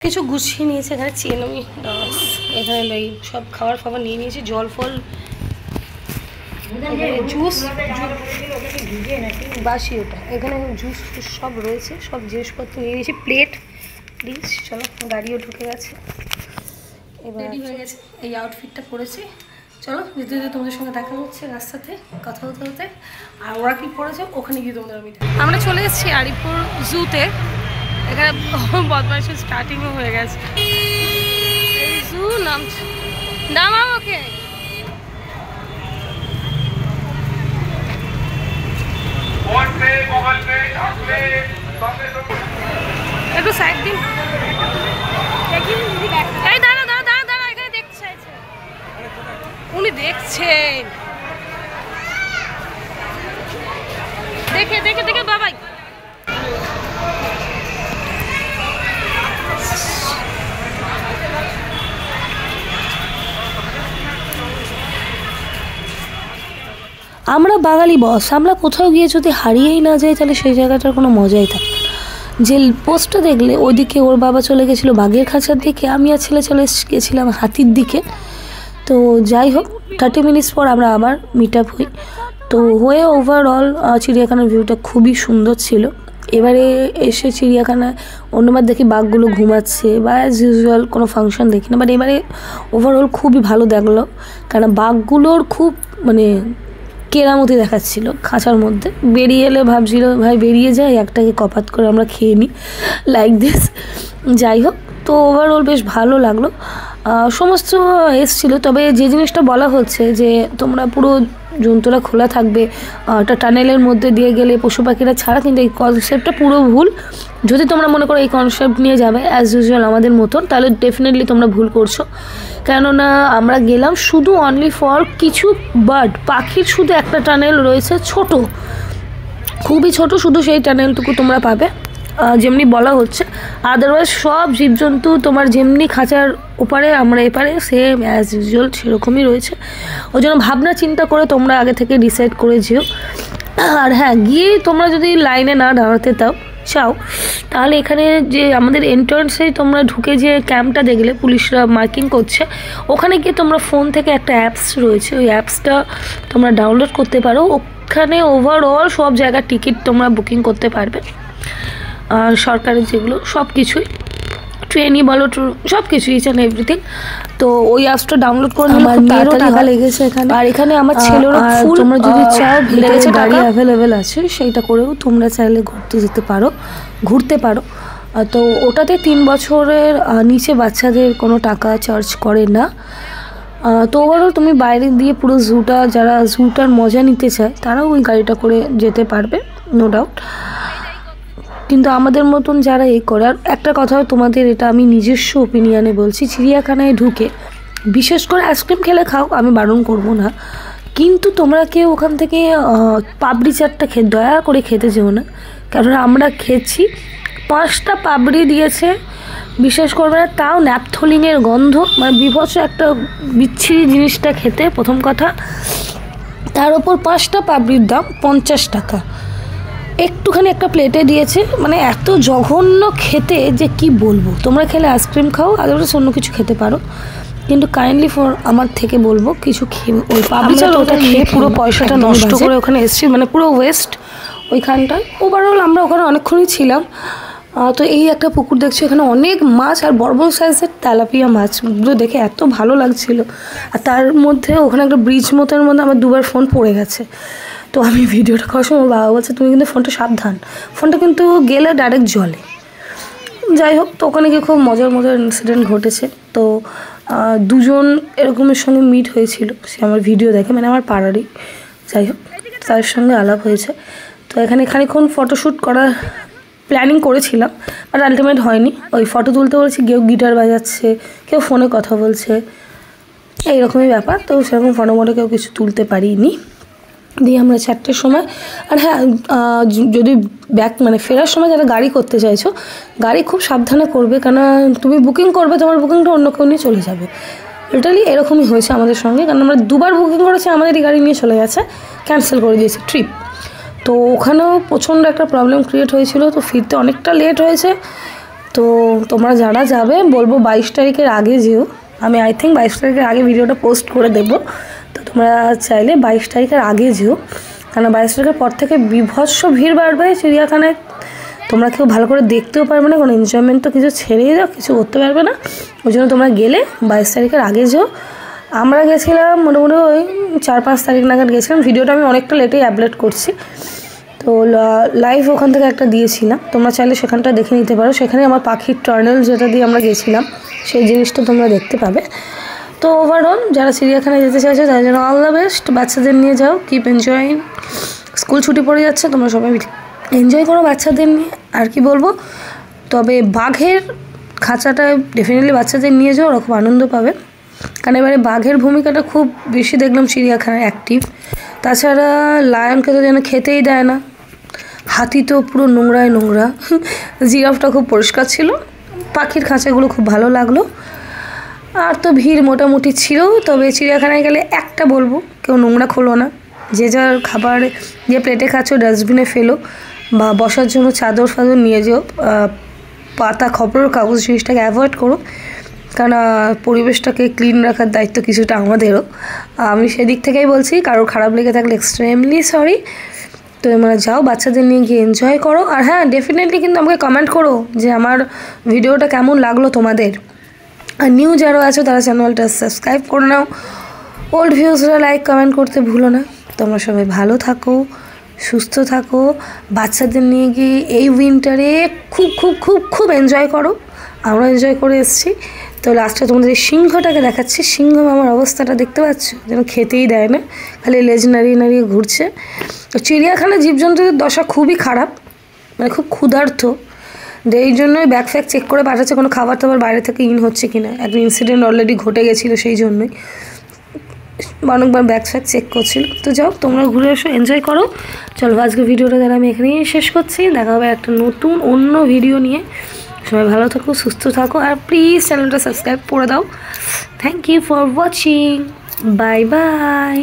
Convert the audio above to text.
কিছু গুছিয়ে নিয়েছে, এখানে চেন আমি এখানে এই সব খাবার ফাবার নিয়ে নিয়েছি, জল ফল, জুস বাসি ওটা, এখানে জুস সব রয়েছে, সব জিনিসপত্র নিয়ে নিয়েছি, প্লেট প্লিজ। চলো গাড়িও ঢুকে গেছে, এবার রেডি হয়ে গেছে, এই আউটফিটটা পরেছি। চলো যেতে যেতে তোমাদের সঙ্গে দেখা হচ্ছে রাস্তাতে কথা হতে হতে। আর ওরা কি পড়েছে ওখানে গিয়ে তোমাদের আমি আমরা চলে এসেছি আরিপুর জুতে। এখানে বদমাইশের স্টার্টিংও হয়ে গেছে। এই জু নামাও ওকে। একটু সাইড দিন। এই দাঁড়া দাঁড়া দাঁড়া দাঁড়া, এখানে দেখতে চাইছে, উনি দেখছেন, দেখে দেখে দেখে বাবাই। আমরা বাঙালি বস, আমরা কোথাও গিয়ে যদি হারিয়েই না যাই তাহলে সেই জায়গাটার কোনো মজাই থাকে। যে পোস্টটা দেখলে ওইদিকে ওর বাবা চলে গেছিলো বাঘের খাঁচার দিকে, আমি আর ছেলে চলে গেছিলাম হাতির দিকে। তো যাই হোক 30 মিনিটস পর আমরা আবার মিট আপ হই। তো হয়ে ওভারঅল চিড়িয়াখানার ভিউটা খুবই সুন্দর ছিল। এবারে এসে চিড়িয়াখানায় অন্যবার দেখি বাঘগুলো ঘুমাচ্ছে বা অ্যাজ ইউজুয়াল কোনো ফাংশন দেখি না, বাট এবারে ওভারঅল খুবই ভালো লাগলো, কারণ বাঘগুলোর খুব মানে কেরামতি দেখাচ্ছিল খাঁচার মধ্যে। বেরিয়ে এলে ভাবছিল ভাই বেরিয়ে যায়, একটাকে কপাত করে আমরা খেয়ে নিই লাইক দিস। যাই হোক, তো ওভারঅল বেশ ভালো লাগলো, সমস্ত এসছিল। তবে যে জিনিসটা বলা হচ্ছে যে তোমরা পুরো জন্তুরা খোলা থাকবে, একটা টানেলের মধ্যে দিয়ে গেলে পশু পাখিরা ছাড়া, কিন্তু এই কনসেপ্টটা পুরো ভুল। যদি তোমরা মনে করো এই কনসেপ্ট নিয়ে যাবে অ্যাজ ইউজুয়াল আমাদের মতন, তাহলে ডেফিনেটলি তোমরা ভুল করছো। কেননা আমরা গেলাম শুধু অনলি ফর কিছু বার্ড, পাখির শুধু একটা টানেল রয়েছে, ছোট, খুবই ছোট, শুধু সেই টানেলটুকু তোমরা পাবে যেমনি বলা হচ্ছে। আদারওয়াইজ সব জীবজন্তু তোমার যেমনি খাঁচার ওপারে আমরা এপারে সেম অ্যাজ ইউজুয়াল সেরকমই রয়েছে। ওই জন্য ভাবনা চিন্তা করে তোমরা আগে থেকে ডিসাইড করে যেও। আর হ্যাঁ, গিয়ে তোমরা যদি লাইনে না দাঁড়াতে চাও তাহলে এখানে যে আমাদের এন্ট্রান্সে তোমরা ঢুকে যে ক্যাম্পটা দেখলে পুলিশরা মার্কিং করছে, ওখানে গিয়ে তোমরা ফোন থেকে একটা অ্যাপস রয়েছে, ওই অ্যাপসটা তোমরা ডাউনলোড করতে পারো। ওখানে ওভারঅল সব জায়গার টিকিট তোমরা বুকিং করতে পারবে, আর সরকারের যেগুলো সব কিছুই, ট্রেনই বলো সব কিছু, ইচ অ্যান্ড এভরিথিং। তো ওই অ্যাপসটা ডাউনলোড করে আমার মেয়েরও টাকা লেগেছে এখানে, আর এখানে আমার ছেলেরও ফুল। তোমরা যদি চাও লেগেছে গাড়ি অ্যাভেলেবেল আছে, সেইটা করেও তোমরা চাইলে ঘুরতে পারো। তো ওটাতে 3 বছরের নিচে বাচ্চাদের কোনো টাকা চার্জ করে না। তো ওভারঅল তুমি বাইরে দিয়ে পুরো যারা জুটার মজা নিতে চায় তারাও ওই গাড়িটা করে যেতে পারবে, নো ডাউট। কিন্তু আমাদের মতন যারা এই করে, আর একটা কথা তোমাদের এটা আমি নিজস্ব ওপিনিয়নে বলছি, চিড়িয়াখানায় ঢুকে বিশেষ করে আইসক্রিম খেলে খাও, আমি বারণ করবো না, কিন্তু তোমরা কেউ ওখান থেকে পাপড়ি চাটটা দয়া করে খেতে যেও না। কারণ আমরা খেয়েছি, 5টা পাপড়ি দিয়েছে, বিশেষ করবে না, তাও ন্যাপথলিনের গন্ধ, মানে বিভৎস একটা বিচ্ছিরি জিনিসটা খেতে, প্রথম কথা। তার ওপর 5টা পাপড়ির দাম 50 টাকা, একটুখানি একটা প্লেটে দিয়েছে, মানে এত জঘন্য খেতে যে কি বলবো। তোমরা খেলে আইসক্রিম খাও, আদারওয়াইজ অন্য কিছু খেতে পারো, কিন্তু কাইন্ডলি ফর আমার থেকে বলবো কিছু খেয়ে ওই পাবলিচার ওটা খেয়ে পুরো পয়সাটা নষ্ট করে ওখানে এসেছি, মানে পুরো ওয়েস্ট ওইখানটায়। ওভারঅল আমরা ওখানে অনেকক্ষণই ছিলাম। তো এই একটা পুকুর দেখছি, এখানে অনেক মাছ আর বড় বড় সাইজের তেলাপিয়া মাছগুলো দেখে এত ভালো লাগছিল। আর তার মধ্যে ওখানে একটা ব্রিজ মতোর মধ্যে আমার 2বার ফোন পড়ে গেছে। তো আমি ভিডিওটা করার সময় বাবা বলছে তুমি কিন্তু ফোনটা সাবধান, ফোনটা কিন্তু গেলে ডাইরেক্ট জলে। যাই হোক, তো ওখানে গিয়ে খুব মজার ইনসিডেন্ট ঘটেছে। তো 2জন এরকমের সঙ্গে মিট হয়েছিল, সে আমার ভিডিও দেখে, মানে আমার পাড়ারই। যাই হোক, তার সঙ্গে আলাপ হয়েছে। তো এখানে খানিকক্ষণ ফটোশ্যুট করার প্ল্যানিং করেছিলাম, বাট আলটিমেট হয়নি। ওই ফটো তুলতে বলেছি, কেউ গিটার বাজাচ্ছে, কেউ ফোনে কথা বলছে, এইরকমই ব্যাপার। তো সেরকম ফটো কেউ কিছু তুলতে পারিনি। দিয়ে আমরা 4টের সময়, আর হ্যাঁ, যদি মানে ফেরার সময় যারা গাড়ি করতে চাইছো, গাড়ি খুব সাবধানে করবে, কারণ তুমি বুকিং করবে, তোমার বুকিংটা অন্য কেউ নিয়ে চলে যাবে। লিটারালি এরকমই হয়েছে আমাদের সঙ্গে, কারণ আমরা 2বার বুকিং করেছি, আমাদেরই গাড়ি নিয়ে চলে গেছে, ক্যান্সেল করে দিয়েছে ট্রিপ। তো ওখানেও প্রচণ্ড একটা প্রবলেম ক্রিয়েট হয়েছিল, তো ফিরতে অনেকটা লেট হয়েছে। তো তোমরা যারা যাবে বলবো 22 তারিখের আগে যেও। আমি আই থিঙ্ক 22 তারিখের আগে ভিডিওটা পোস্ট করে দেবো। তো তোমরা চাইলে 22 তারিখের আগে যেও, কারণ 22 তারিখের পর থেকে বিভৎস ভিড় বাড়বে চিড়িয়াখানায়। তোমরা কেউ ভালো করে দেখতেও পারবে না, কোনো এনজয়মেন্ট তো কিছু ছেড়েই দাও, কিছু করতে পারবে না। ওই জন্য তোমরা গেলে 22 তারিখের আগে যেও। আমরা গেছিলাম মোটামুটি ওই 4-5 তারিখ নাগাদ গেছিলাম। ভিডিওটা আমি অনেকটা লেটেই আপলোড করছি, তো লাইভ ওখান থেকে একটা দিয়েছিলাম, তোমরা চাইলে সেখানটা দেখে নিতে পারো। সেখানে আমার পাখির টার্নেল যেটা দিয়ে আমরা গেছিলাম সেই জিনিসটা তোমরা দেখতে পাবে। তো ওভারঅল যারা চিড়িয়াখানায় যেতে চাইছো তাদের জন্য অল দ্য বেস্ট। বাচ্চাদের নিয়ে যাও, কিপ এনজয়িং। স্কুল ছুটি পড়ে যাচ্ছে, তোমরা সবাই এনজয় করো বাচ্চাদের নিয়ে। আর কি বলবো, তবে বাঘের খাঁচাটায় ডেফিনেটলি বাচ্চাদের নিয়ে যাও, ওরা খুব আনন্দ পাবে। কারণ এবারে বাঘের ভূমিকাটা খুব বেশি দেখলাম চিড়িয়াখানায় অ্যাক্টিভ। তাছাড়া লায়নকে তো যেন খেতেই দেয় না, হাতি তো পুরো নোংরায় নোংরা, জিরাফটা খুব পরিষ্কার ছিল। পাখির খাঁচাগুলো খুব ভালো লাগলো। আর তো ভিড় মোটামুটি ছিল। তবে চিড়িয়াখানায় গেলে একটা বলবো, কেউ নোংরা খোলো না। যে যার খাবার যে প্লেটে খাচ্ছ ডাস্টবিনে ফেলো, বা বসার জন্য চাদর ফাদর নিয়ে যেও। পাতা খবরের কাগজ জিনিসটাকে অ্যাভয়েড করো, কারণ পরিবেশটাকে ক্লিন রাখার দায়িত্ব কিছুটা আমাদেরও। আমি সেদিক থেকেই বলছি, কারোর খারাপ লেগে থাকলে এক্সট্রিমলি সরি। তো তোমরা যাও, বাচ্চাদের নিয়ে গিয়ে এনজয় করো। আর হ্যাঁ, ডেফিনেটলি কিন্তু আমাকে কমেন্ট করো যে আমার ভিডিওটা কেমন লাগলো তোমাদের। আর নিউ যারা আছো তারা চ্যানেলটা সাবস্ক্রাইব করে নাও। ওল্ড ভিউজরা লাইক কমেন্ট করতে ভুলো না। তোমরা সবাই ভালো থাকো, সুস্থ থাকো। বাচ্চাদের নিয়ে গিয়ে এই উইন্টারে খুব খুব খুব খুব এনজয় করো। আমরা এনজয় করে এসেছি। তো লাস্টে তোমাদের এই সিংহটাকে দেখাচ্ছি। সিংহ আমার অবস্থাটা দেখতে পাচ্ছ, যেন খেতেই দেয় না, খালি লেজ নাড়িয়ে নাড়িয়ে ঘুরছে। তো চিড়িয়াখানায় জীবজন্তুদের দশা খুবই খারাপ, মানে খুব ক্ষুধার্ত। এই জন্যই ব্যাগ ফ্যাগ চেক করে পাঠাচ্ছে কোনো খাবার টাবার বাইরে থেকে হচ্ছে কিনা। একটা ইনসিডেন্ট অলরেডি ঘটে গেছিলো, সেই জন্যই অনেকবার ব্যাগ ফ্যাগ চেক করছিল। তো যাও, তোমরা ঘুরে এসো, এনজয় করো। চলো আজকে ভিডিওটা যারা আমি এখানেই শেষ করছি। দেখা হবে একটা নতুন অন্য ভিডিও নিয়ে। সবাই ভালো থাকো, সুস্থ থাকো, আর প্লিজ চ্যানেলটা সাবস্ক্রাইব করে দাও। Thank you for watching. Bye by.